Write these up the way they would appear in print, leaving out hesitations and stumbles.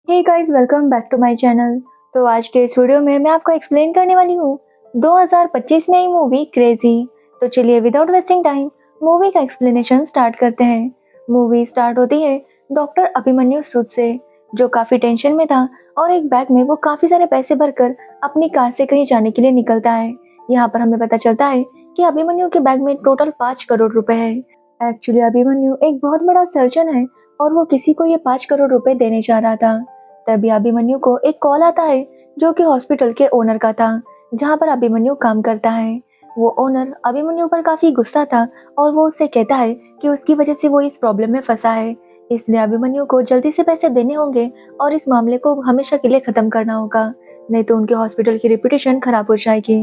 Hey guys, welcome back to my channel. तो आज के इस वीडियो में मैं आपको एक्सप्लेन करने वाली हूँ 2025 में आई मूवी क्रेजी। तो चलिए विदाउट वेस्टिंग टाइम मूवी का एक्सप्लेनेशन स्टार्ट करते हैं। मूवी स्टार्ट होती है डॉक्टर अभिमन्यु सूद से, जो काफी टेंशन में था और एक बैग में वो काफी सारे पैसे भरकर अपनी कार से कहीं जाने के लिए निकलता है। यहाँ पर हमें पता चलता है कि अभिमन्यु के बैग में टोटल 5 करोड़ रुपए है। एक्चुअली अभिमन्यु एक बहुत बड़ा सर्जन है और वो किसी को ये 5 करोड़ रुपए देने जा रहा था। तभी अभिमन्यु को एक कॉल आता है जो कि हॉस्पिटल के ओनर का था, जहाँ पर अभिमन्यु काम करता है। वो ओनर अभिमन्यु पर काफी गुस्सा था और वो उससे कहता है कि उसकी वजह से वो इस प्रॉब्लम में फंसा है, इसलिए अभिमन्यु को जल्दी से पैसे देने होंगे और इस मामले को हमेशा के लिए खत्म करना होगा, नहीं तो उनके हॉस्पिटल की रेपुटेशन खराब हो जाएगी।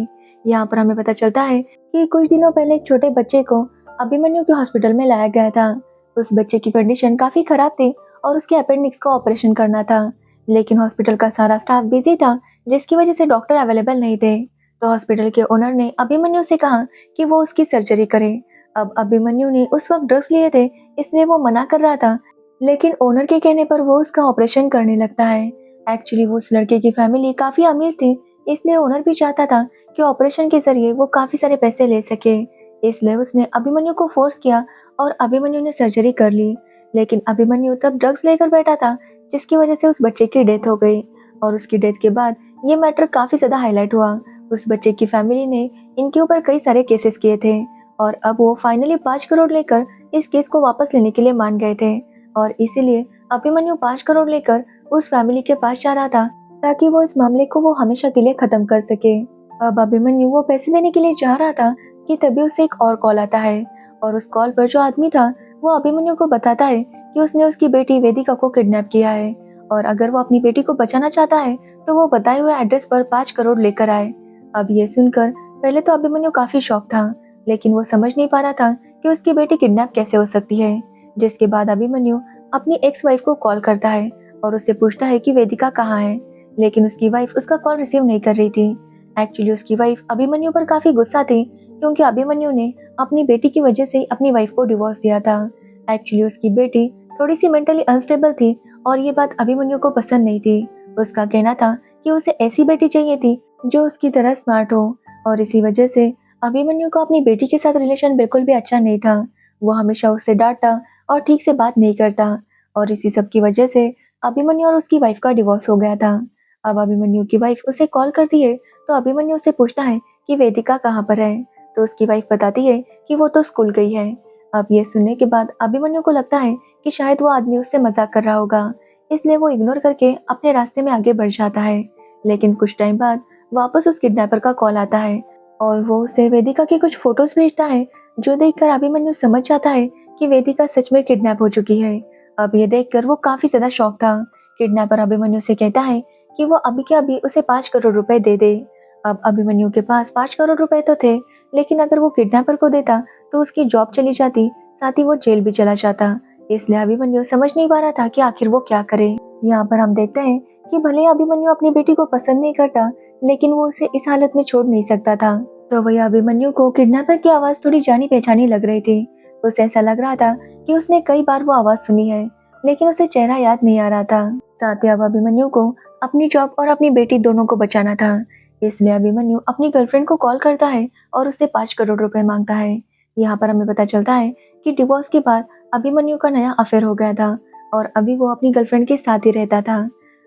यहाँ पर हमें पता चलता है कि कुछ दिनों पहले एक छोटे बच्चे को अभिमन्यु के हॉस्पिटल में लाया गया था। उस बच्चे की कंडीशन काफी खराब थी और उसके अपेंडिक्स का ऑपरेशन करना था, लेकिन हॉस्पिटल का सारा स्टाफ बिजी था, जिसकी वजह से डॉक्टर अवेलेबल नहीं थे। तो हॉस्पिटल के ओनर ने अभिमन्यु से कहा कि वो उसकी सर्जरी करे। अब अभिमन्यु ने उस वक्त ड्रग्स लिए थे, इसलिए वो मना कर रहा था, लेकिन ओनर के कहने पर वो उसका ऑपरेशन करने लगता है। एक्चुअली वो उस लड़के की फैमिली काफी अमीर थी, इसलिए ओनर भी चाहता था कि ऑपरेशन के जरिए वो काफी सारे पैसे ले सके, इसलिए उसने अभिमन्यु को फोर्स किया और अभिमन्यु ने सर्जरी कर ली। लेकिन अभिमन्यु तब ड्रग्स लेकर बैठा था, जिसकी वजह से उस बच्चे की डेथ हो गई। और उसकी डेथ के बाद ये मैटर काफी ज्यादा हाईलाइट हुआ। उस बच्चे की फैमिली ने इनके ऊपर कई सारे केसेस किए थे और अब वो फाइनली 5 करोड़ लेकर इस केस को वापस लेने के लिए मान गए थे। और इसीलिए अभिमन्यु 5 करोड़ लेकर उस फैमिली के पास जा रहा था, ताकि वो इस मामले को वो हमेशा के लिए खत्म कर सके। अब अभिमन्यु वो पैसे देने के लिए जा रहा था कि तभी उसे एक और कॉल आता है और उस कॉल पर जो आदमी था वो अभिमन्यु को बताता है कि उसने उसकी बेटी वेदिका को किडनैप किया है और अगर वो अपनी बेटी को बचाना चाहता है तो वो बताए हुए एड्रेस पर 5 करोड़ लेकर आए। अब ये सुनकर पहले तो अभिमन्यु काफी शॉक था, लेकिन वो समझ नहीं पा रहा था कि उसकी बेटी किडनैप कैसे हो सकती है। जिसके बाद अभिमन्यु अपनी एक्स वाइफ को कॉल करता है और उससे पूछता है कि वेदिका कहाँ है, लेकिन उसकी वाइफ उसका कॉल रिसीव नहीं कर रही थी। एक्चुअली उसकी वाइफ अभिमन्यु पर काफी गुस्सा थी, क्योंकि अभिमन्यु ने अपनी बेटी की वजह से अपनी वाइफ को डिवोर्स दिया था। एक्चुअली उसकी बेटी थोड़ी सी मेंटली अनस्टेबल थी और ये बात अभिमन्यु को पसंद नहीं थी। उसका कहना था कि उसे ऐसी बेटी चाहिए थी जो उसकी तरह स्मार्ट हो, और इसी वजह से अभिमन्यु को अपनी बेटी के साथ रिलेशन बिल्कुल भी अच्छा नहीं था। वो हमेशा उससे डांटता और ठीक से बात नहीं करता, और इसी सब की वजह से अभिमन्यु और उसकी वाइफ का डिवोर्स हो गया था। अब अभिमन्यु की वाइफ उसे कॉल करती है तो अभिमन्यु से पूछता है कि वेदिका कहाँ पर है, तो उसकी वाइफ बताती है कि वो तो स्कूल गई है। अब ये सुनने के बाद अभिमन्यु को लगता है कि शायद वो आदमी उससे मजाक कर रहा होगा, इसलिए वो इग्नोर करके अपने रास्ते में आगे बढ़ जाता है। लेकिन कुछ टाइम बाद वापस उस किडनैपर का कॉल आता है और वो उसे वेदिका की कुछ फोटोज भेजता है, जो देखकर अभिमन्यु समझ जाता है कि वेदिका सच में किडनैप हो चुकी है। अब ये देखकर वो काफी ज्यादा शॉक था। किडनैपर अभिमन्यु से कहता है कि वो अभी के अभी उसे 5 करोड़ रुपए दे दे। अब अभिमन्यु के पास 5 करोड़ रुपए तो थे, लेकिन अगर वो किडनैपर को देता तो उसकी जॉब चली जाती, साथ ही वो जेल भी चला जाता। इसलिए अभिमन्यु समझ नहीं पा रहा था कि आखिर वो क्या करे। यहाँ पर हम देखते हैं कि भले अभिमन्यु अपनी बेटी को पसंद नहीं करता, लेकिन वो उसे इस हालत में छोड़ नहीं सकता था। तो वही अभिमन्यु को किडनैपर की आवाज थोड़ी जानी पहचानी लग रही थी। उसे ऐसा लग रहा था कि उसने कई बार वो आवाज सुनी है, लेकिन उसे चेहरा याद नहीं आ रहा था। साथ ही अब अभिमन्यु को अपनी जॉब और अपनी बेटी दोनों को बचाना था, इसलिए अभिमन्यु अपनी गर्लफ्रेंड को कॉल करता है और उससे 5 करोड़ रुपए मांगता है। यहाँ पर हमें पता चलता है कि डिवोर्स के बाद अभिमन्यु का नया अफेयर हो गया था और अभी वो अपनी गर्लफ्रेंड के साथ ही रहता था।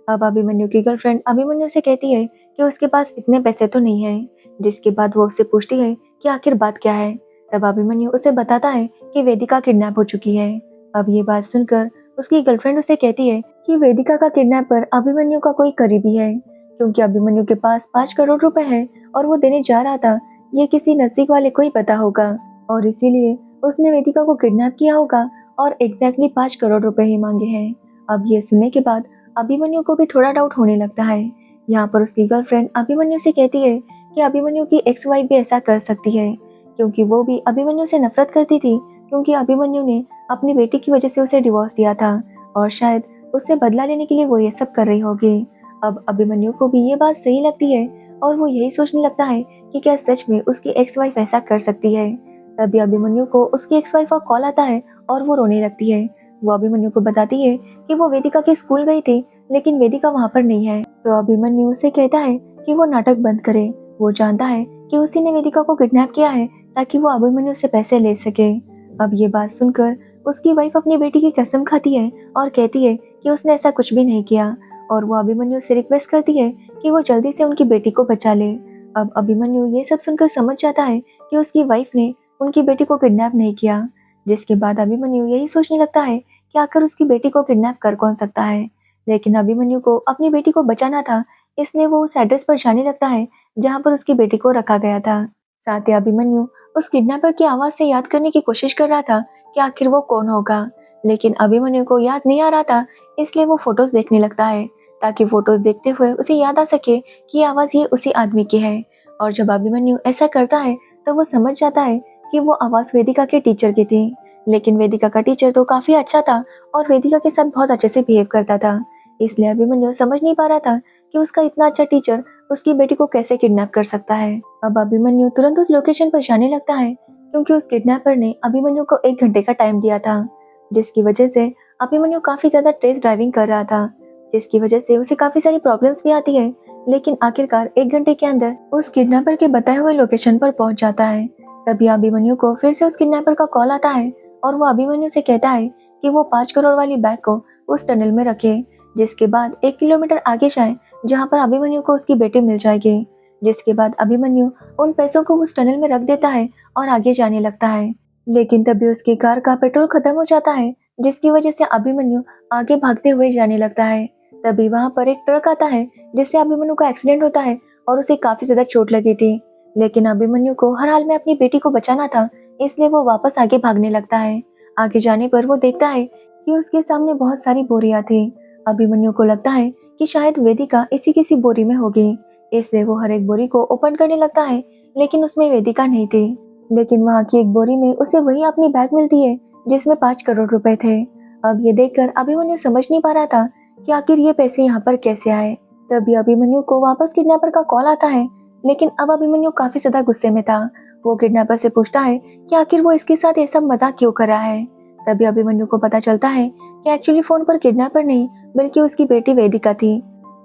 अब अभिमन्यु की गर्लफ्रेंड अभिमन्यु से कहती है कि उसके पास इतने पैसे तो नहीं है, जिसके बाद वो उससे पूछती है कि आखिर बात क्या है। तब अभिमन्यु उसे बताता है कि वेदिका किडनैप हो चुकी है। अब ये बात सुनकर उसकी गर्लफ्रेंड उसे कहती है कि वेदिका का किडनैपर अभिमन्यु का कोई करीबी है, क्योंकि अभिमन्यु के पास 5 करोड़ रुपए है और वो देने जा रहा था, ये किसी नजदीक वाले को ही पता होगा और इसीलिए उसने वेदिका को किडनैप किया होगा और एग्जैक्टली 5 करोड़ रुपए ही मांगे हैं। अब ये सुनने के बाद अभिमन्यु को भी थोड़ा डाउट होने लगता है। यहाँ पर उसकी गर्लफ्रेंड अभिमन्यु से कहती है कि अभिमन्यु की एक्स वाइफ भी ऐसा कर सकती है, क्योंकि वो भी अभिमन्यु से नफरत करती थी, क्योंकि अभिमन्यु ने अपनी बेटी की वजह से उसे डिवोर्स दिया था और शायद उससे बदला लेने के लिए वो ये सब कर रही होगी। अब अभिमन्यु को भी ये बात सही लगती है और वो यही सोचने लगता है कि क्या सच में उसकी एक्स वाइफ ऐसा कर सकती है। तभी अभिमन्यु को उसकी एक्स वाइफ का कॉल आता है और वो रोने लगती है वो अभिमन्यु को बताती है कि वो वेदिका के स्कूल गई थी, लेकिन वेदिका वहाँ पर नहीं है। तो अभिमन्यु उसे कहता है कि वो नाटक बंद करे। वो जानता है कि उसी ने वेदिका को किडनैप किया है ताकि वो अभिमन्यु से पैसे ले सके। अब ये बात सुनकर उसकी वाइफ अपनी बेटी की कसम खाती है और कहती है कि उसने ऐसा कुछ भी नहीं किया, और वो अभिमन्यु से रिक्वेस्ट करती है कि वो जल्दी से उनकी बेटी को बचा ले। अब अभिमन्यु ये सब सुनकर समझ जाता है कि उसकी वाइफ ने उनकी बेटी को किडनैप नहीं किया, जिसके बाद अभिमन्यु यही सोचने लगता है कि आखिर उसकी बेटी को किडनैप कर कौन सकता है। लेकिन अभिमन्यु को अपनी बेटी को बचाना था, इसलिए वो उस एड्रेस पर जाने लगता है जहाँ पर उसकी बेटी को रखा गया था। साथ ही अभिमन्यु उस किडनैपर की आवाज से याद करने की कोशिश कर रहा था कि आखिर वो कौन होगा, लेकिन अभिमन्यु को याद नहीं आ रहा था, इसलिए वो फोटोज देखने लगता है ताकि फोटोज देखते हुए उसे याद आ सके कि ये आवाज ये उसी आदमी की है। और जब अभिमन्यु ऐसा करता है तो वो समझ जाता है कि वो आवाज वेदिका के टीचर की थी। लेकिन वेदिका का टीचर तो काफी अच्छा था और वेदिका के साथ बहुत अच्छे से बिहेव करता था, इसलिए अभिमन्यु समझ नहीं पा रहा था कि उसका इतना अच्छा टीचर उसकी बेटी को कैसे किडनैप कर सकता है। अब अभिमन्यु तुरंत उस लोकेशन पर जाने लगता है क्योंकि उस किडनैपर ने अभिमन्यु को 1 घंटे का टाइम दिया था, जिसकी वजह से अभिमन्यु काफी ज्यादा तेज ड्राइविंग कर रहा था, जिसकी वजह से उसे काफी सारी प्रॉब्लम्स भी आती है। लेकिन आखिरकार 1 घंटे के अंदर उस किडनैपर के बताए हुए लोकेशन पर पहुंच जाता है। तभी अभिमन्यु को फिर से उस किडनैपर का कॉल आता है और वो अभिमन्यु से कहता है कि वो 5 करोड़ वाली बैग को उस टनल में रखे, जिसके बाद 1 किलोमीटर आगे जाए जहाँ पर अभिमन्यु को उसकी बेटी मिल जाएगी। जिसके बाद अभिमन्यु उन पैसों को उस टनल में रख देता है और आगे जाने लगता है। लेकिन तभी उसकी कार का पेट्रोल खत्म हो जाता है, जिसकी वजह से अभिमन्यु आगे भागते हुए जाने लगता है। तभी वहाँ पर एक ट्रक आता है जिससे अभिमन्यु का एक्सीडेंट होता है और उसे काफी ज्यादा चोट लगी थी। लेकिन अभिमन्यु को हर हाल में अपनी बेटी को बचाना था, इसलिए वो वापस आगे भागने लगता है। आगे जाने पर वो देखता है कि उसके सामने बहुत सारी बोरियां थी। अभिमन्यु को लगता है कि शायद वेदिका इसी किसी बोरी में होगी, इसलिए वो हर एक बोरी को ओपन करने लगता है, लेकिन उसमें वेदिका नहीं थी। लेकिन वहाँ की एक बोरी में उसे वही अपनी बैग मिलती है जिसमें 5 करोड़ रुपए थे। अब ये देखकर अभिमन्यु समझ नहीं पा रहा था कि आखिर ये पैसे यहाँ पर कैसे आए। तभी अभिमन्यु को वापस किडनैपर का कॉल आता है, लेकिन अब अभिमन्यु काफी ज्यादा गुस्से में था। वो किडनैपर से पूछता है कि आखिर वो इसके साथ ऐसा मजाक क्यों कर रहा है। तभी अभिमन्यु को पता चलता है कि एक्चुअली फोन पर किडनैपर नहीं बल्कि उसकी बेटी वेदिका थी।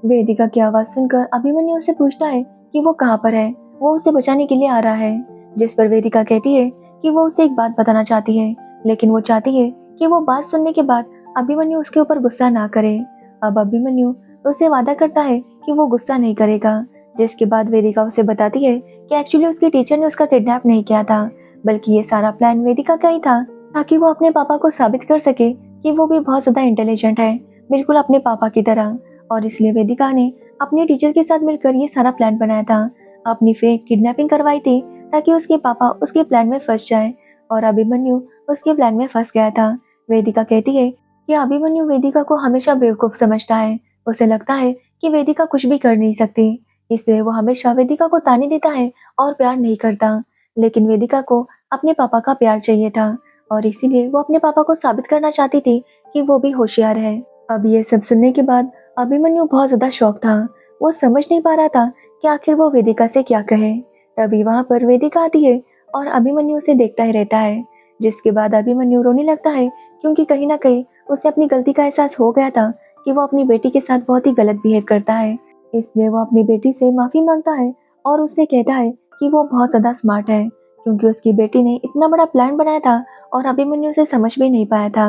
वेदिका की आवाज सुनकर अभिमन्यु उससे पूछता है कि वो कहाँ पर है। वो उसे बचाने के लिए आ रहा है, जिस पर वेदिका कहती है कि वो उसे एक बात बताना चाहती है, लेकिन वो चाहती है कि वो बात सुनने के बाद अभिमन्यु उसके ऊपर गुस्सा ना करे। अब अभिमन्यु उससे वादा करता है कि वो गुस्सा नहीं करेगा, जिसके बाद वेदिका उसे बताती है कि एक्चुअली उसके टीचर ने उसका किडनैप नहीं किया था, बल्कि ये सारा प्लान वेदिका का ही था ताकि वो अपने पापा को साबित कर सके कि वो भी बहुत ज्यादा इंटेलिजेंट है, बिल्कुल अपने पापा की तरह। और इसलिए वेदिका ने अपने टीचर के साथ मिलकर ये सारा प्लान बनाया था, अपनी फेक किडनैपिंग करवाई थी ताकि उसके पापा उसके प्लान में फंस जाए, और अभिमन्यु उसके प्लान में फंस गया था। वेदिका कहती है कि अभिमन्यु वेदिका को हमेशा बेवकूफ समझता है। उसे लगता है कि वेदिका कुछ भी कर नहीं सकती, इसलिए वो हमेशा वेदिका को ताने देता है और प्यार नहीं करता। लेकिन वेदिका को अपने पापा का प्यार चाहिए था, और इसीलिए वो अपने पापा को साबित करना चाहती थी कि वो भी होशियार है। अब ये सब सुनने के बाद अभिमन्यु बहुत ज्यादा शौक था। वो समझ नहीं पा रहा था कि आखिर वो वेदिका से क्या कहे। तभी वहां पर वेदिका आती है और अभिमन्यु उसे देखता ही रहता है, जिसके बाद अभिमन्यु रोने लगता है क्योंकि कहीं ना कहीं उसे अपनी गलती का एहसास हो गया था कि वो अपनी बेटी के साथ बहुत ही गलत बिहेव करता है। इसलिए वो अपनी बेटी से माफी मांगता है और उससे कहता है कि वो बहुत ज्यादा स्मार्ट है, क्योंकि उसकी बेटी ने इतना बड़ा प्लान बनाया था और अभिमन्यु उसे समझ भी नहीं पाया था।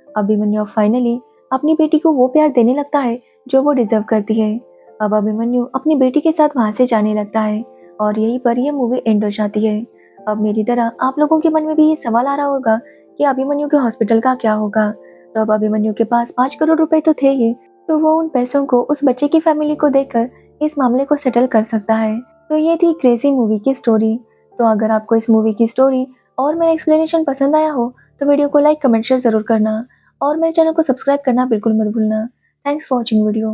अभिमन्यु फाइनली अपनी बेटी को वो प्यार देने लगता है जो वो डिजर्व करती है। अब अभिमन्यु अपनी बेटी के साथ वहां से जाने लगता है और यहीं पर यह मूवी एंड हो जाती है। अब मेरी तरह आप लोगों के मन में भी ये सवाल आ रहा होगा कि अभिमन्यु के हॉस्पिटल का क्या होगा। तो अब अभिमन्यु के पास 5 करोड़ रुपए तो थे ही, तो वो उन पैसों को उस बच्चे की फैमिली को देकर इस मामले को सेटल कर सकता है। तो ये थी क्रेजी मूवी की स्टोरी। तो अगर आपको इस मूवी की स्टोरी और मेरा एक्सप्लेनेशन पसंद आया हो तो वीडियो को लाइक कमेंट शेयर जरूर करना और मेरे चैनल को सब्सक्राइब करना बिल्कुल मत भूलना। Thanks for watching video.